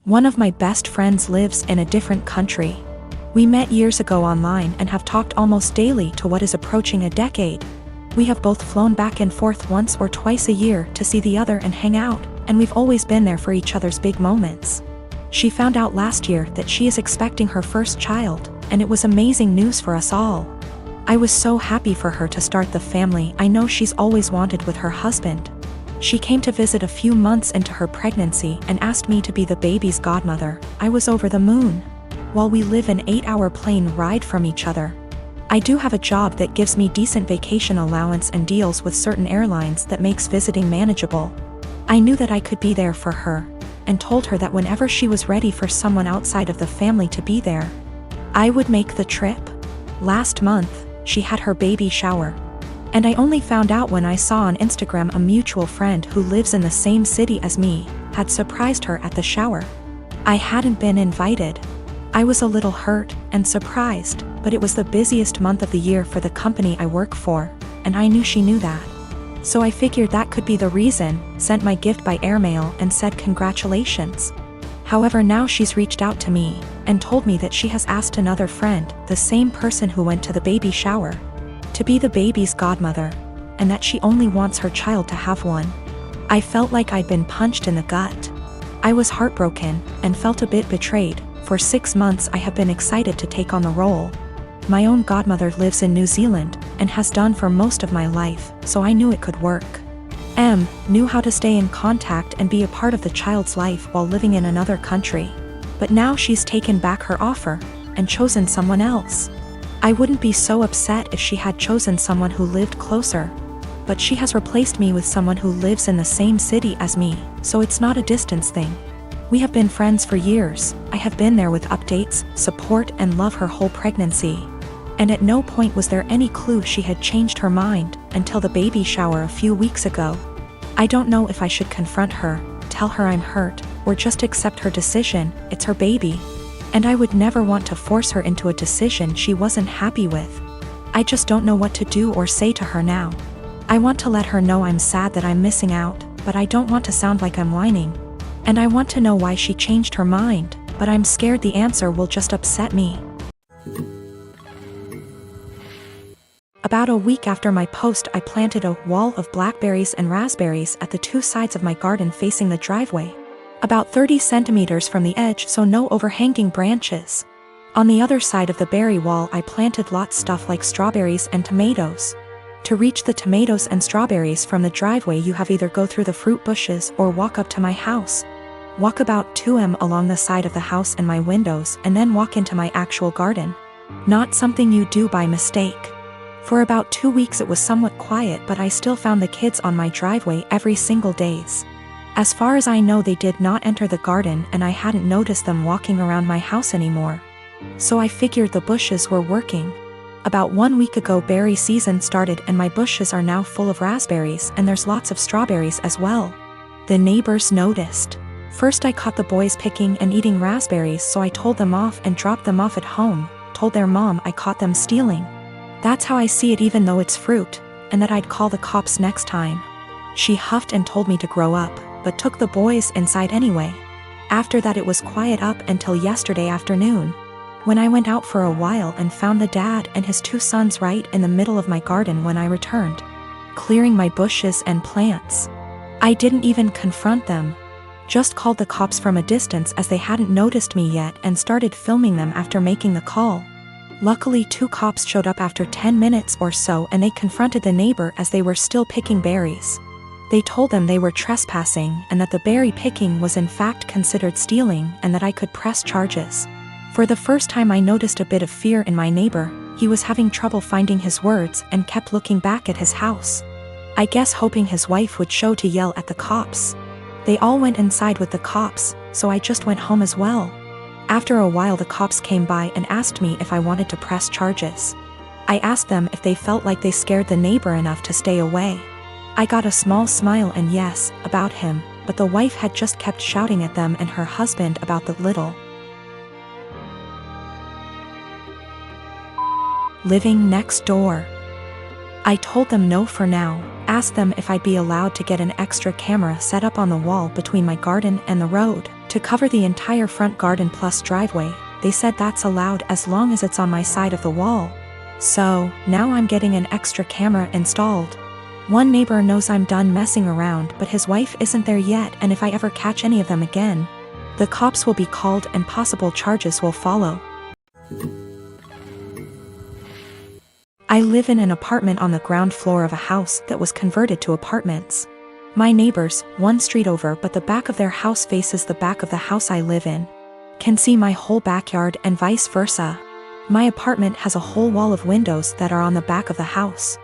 One of my best friends lives in a different country. We met years ago online and have talked almost daily to what is approaching a decade. We have both flown back and forth once or twice a year to see the other and hang out, and we've always been there for each other's big moments. She found out last year that she is expecting her first child, and it was amazing news for us all. I was so happy for her to start the family I know she's always wanted with her husband. She came to visit a few months into her pregnancy and asked me to be the baby's godmother. I was over the moon. While we live an 8-hour plane ride from each other. I do have a job that gives me decent vacation allowance and deals with certain airlines that makes visiting manageable. I knew that I could be there for her, and told her that whenever she was ready for someone outside of the family to be there, I would make the trip. Last month, she had her baby shower. And I only found out when I saw on Instagram a mutual friend who lives in the same city as me, had surprised her at the shower. I hadn't been invited. I was a little hurt and surprised, but it was the busiest month of the year for the company I work for, and I knew she knew that. So I figured that could be the reason, sent my gift by airmail and said congratulations. However, now she's reached out to me, and told me that she has asked another friend, the same person who went to the baby shower, to be the baby's godmother, and that she only wants her child to have one. I felt like I'd been punched in the gut. I was heartbroken, and felt a bit betrayed. For 6 months I have been excited to take on the role. My own godmother lives in New Zealand, and has done for most of my life, so I knew it could work. Knew how to stay in contact and be a part of the child's life while living in another country. But now she's taken back her offer, and chosen someone else. I wouldn't be so upset if she had chosen someone who lived closer. But she has replaced me with someone who lives in the same city as me, so it's not a distance thing. We have been friends for years. I have been there with updates, support and love her whole pregnancy. And at no point was there any clue she had changed her mind, until the baby shower a few weeks ago. I don't know if I should confront her, tell her I'm hurt, or just accept her decision. It's her baby. And I would never want to force her into a decision she wasn't happy with. I just don't know what to do or say to her now. I want to let her know I'm sad that I'm missing out, but I don't want to sound like I'm whining. And I want to know why she changed her mind, but I'm scared the answer will just upset me. About a week after my post, I planted a wall of blackberries and raspberries at the 2 sides of my garden facing the driveway. About 30 centimeters from the edge, so no overhanging branches. On the other side of the berry wall I planted lots stuff like strawberries and tomatoes. To reach the tomatoes and strawberries from the driveway you have either go through the fruit bushes or walk up to my house. Walk about 2 along the side of the house and my windows and then walk into my actual garden. Not something you do by mistake. For about 2 weeks it was somewhat quiet, but I still found the kids on my driveway every single days. As far as I know they did not enter the garden, and I hadn't noticed them walking around my house anymore. So I figured the bushes were working. About 1 week ago berry season started and my bushes are now full of raspberries, and there's lots of strawberries as well. The neighbors noticed. First I caught the boys picking and eating raspberries, so I told them off and dropped them off at home, told their mom I caught them stealing. That's how I see it, even though it's fruit, and that I'd call the cops next time. She huffed and told me to grow up, but took the boys inside anyway. After that it was quiet up until yesterday afternoon, when I went out for a while and found the dad and his 2 sons right in the middle of my garden when I returned, clearing my bushes and plants. I didn't even confront them. Just called the cops from a distance as they hadn't noticed me yet and started filming them after making the call. Luckily 2 cops showed up after 10 minutes or so, and they confronted the neighbor as they were still picking berries. They told them they were trespassing and that the berry picking was in fact considered stealing and that I could press charges. For the first time I noticed a bit of fear in my neighbor. He was having trouble finding his words and kept looking back at his house. I guess hoping his wife would show to yell at the cops. They all went inside with the cops, so I just went home as well. After a while the cops came by and asked me if I wanted to press charges. I asked them if they felt like they scared the neighbor enough to stay away. I got a small smile and yes, about him, but the wife had just kept shouting at them and her husband about the little living next door. I told them no for now, asked them if I'd be allowed to get an extra camera set up on the wall between my garden and the road, To cover the entire front garden plus driveway, they said that's allowed as long as it's on my side of the wall. So, now I'm getting an extra camera installed. One neighbor knows I'm done messing around, but his wife isn't there yet, and if I ever catch any of them again, the cops will be called and possible charges will follow. I live in an apartment on the ground floor of a house that was converted to apartments. My neighbors, one street over but the back of their house faces the back of the house I live in, can see my whole backyard and vice versa. My apartment has a whole wall of windows that are on the back of the house.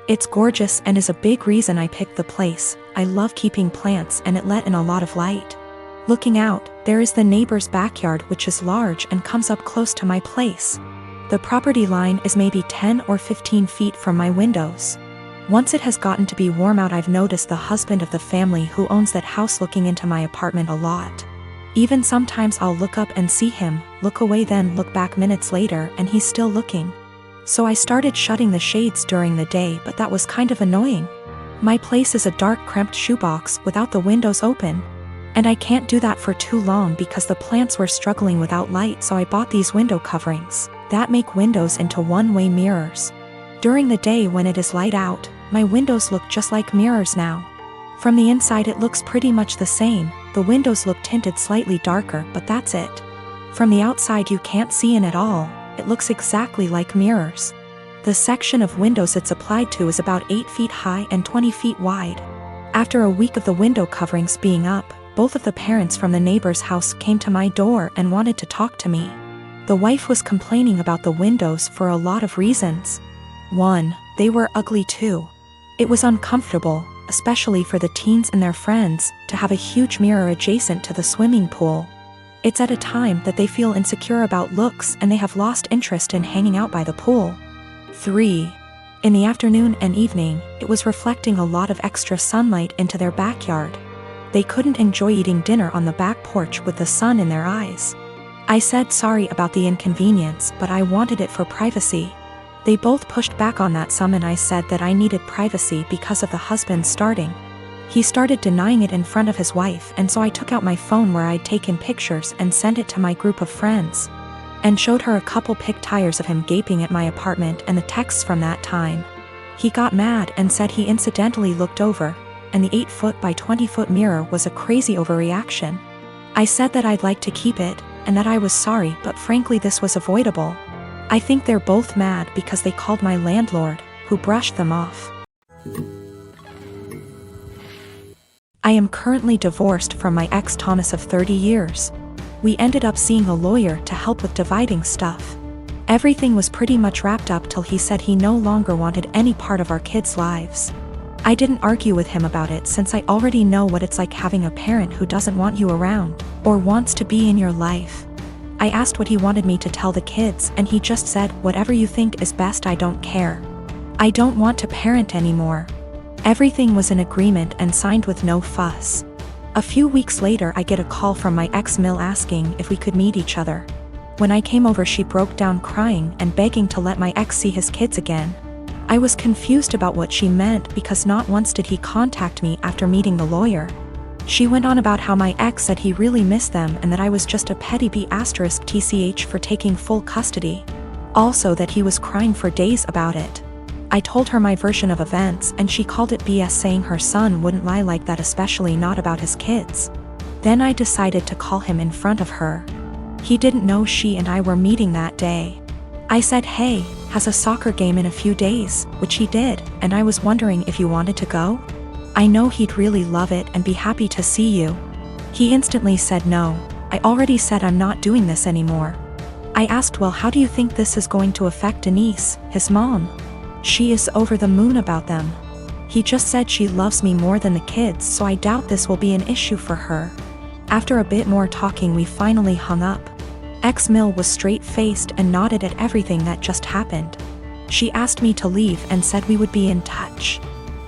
It's gorgeous and is a big reason I picked the place. I love keeping plants and it let in a lot of light. Looking out, there is the neighbor's backyard, which is large and comes up close to my place. The property line is maybe 10 or 15 feet from my windows. Once it has gotten to be warm out, I've noticed the husband of the family who owns that house looking into my apartment a lot. Even sometimes I'll look up and see him, look away, then look back minutes later and he's still looking. So I started shutting the shades during the day, but that was kind of annoying. My place is a dark, cramped shoebox without the windows open. And I can't do that for too long because the plants were struggling without light, so I bought these window coverings that make windows into one-way mirrors. During the day when it is light out, my windows look just like mirrors now. From the inside it looks pretty much the same, the windows look tinted slightly darker, but that's it. From the outside you can't see in at all, it looks exactly like mirrors. The section of windows it's applied to is about 8 feet high and 20 feet wide. After a week of the window coverings being up, both of the parents from the neighbor's house came to my door and wanted to talk to me. The wife was complaining about the windows for a lot of reasons. 1, they were ugly too. It was uncomfortable, especially for the teens and their friends, to have a huge mirror adjacent to the swimming pool. It's at a time that they feel insecure about looks and they have lost interest in hanging out by the pool. 3, in the afternoon and evening, it was reflecting a lot of extra sunlight into their backyard. They couldn't enjoy eating dinner on the back porch with the sun in their eyes. I said sorry about the inconvenience, but I wanted it for privacy. They both pushed back on that some, and I said that I needed privacy because of the husband starting. He started denying it in front of his wife, and so I took out my phone where I'd taken pictures and sent it to my group of friends, and showed her a couple pictures of him gaping at my apartment and the texts from that time. He got mad and said he incidentally looked over, and the 8-foot by 20-foot mirror was a crazy overreaction. I said that I'd like to keep it, and that I was sorry, but frankly this was avoidable. I think they're both mad because they called my landlord, who brushed them off. I am currently divorced from my ex Thomas of 30 years. We ended up seeing a lawyer to help with dividing stuff. Everything was pretty much wrapped up till he said he no longer wanted any part of our kids' lives. I didn't argue with him about it since I already know what it's like having a parent who doesn't want you around, or wants to be in your life. I asked what he wanted me to tell the kids and he just said, "Whatever you think is best, I don't care. I don't want to parent anymore." Everything was in agreement and signed with no fuss. A few weeks later I get a call from my ex-mill asking if we could meet each other. When I came over she broke down crying and begging to let my ex see his kids again. I was confused about what she meant because not once did he contact me after meeting the lawyer. She went on about how my ex said he really missed them and that I was just a petty B*TCH for taking full custody. Also that he was crying for days about it. I told her my version of events and she called it BS, saying her son wouldn't lie like that, especially not about his kids. Then I decided to call him in front of her. He didn't know she and I were meeting that day. I said, "Hey, has a soccer game in a few days," which he did, and I was wondering if you wanted to go? I know he'd really love it and be happy to see you. He instantly said no. I already said I'm not doing this anymore. I asked, "Well, how do you think this is going to affect Denise, his mom?" She is over the moon about them. He just said she loves me more than the kids, so I doubt this will be an issue for her. After a bit more talking we finally hung up. Ex-Mill was straight-faced and nodded at everything that just happened. She asked me to leave and said we would be in touch.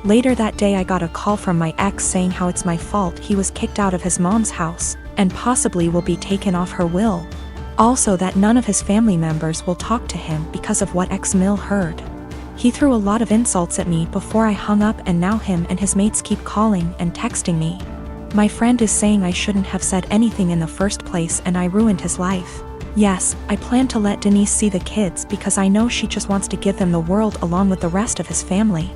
Later that day I got a call from my ex saying how it's my fault he was kicked out of his mom's house, and possibly will be taken off her will. Also that none of his family members will talk to him because of what ex-Mill heard. He threw a lot of insults at me before I hung up, and now him and his mates keep calling and texting me. My friend is saying I shouldn't have said anything in the first place and I ruined his life. Yes, I plan to let Denise see the kids because I know she just wants to give them the world along with the rest of his family.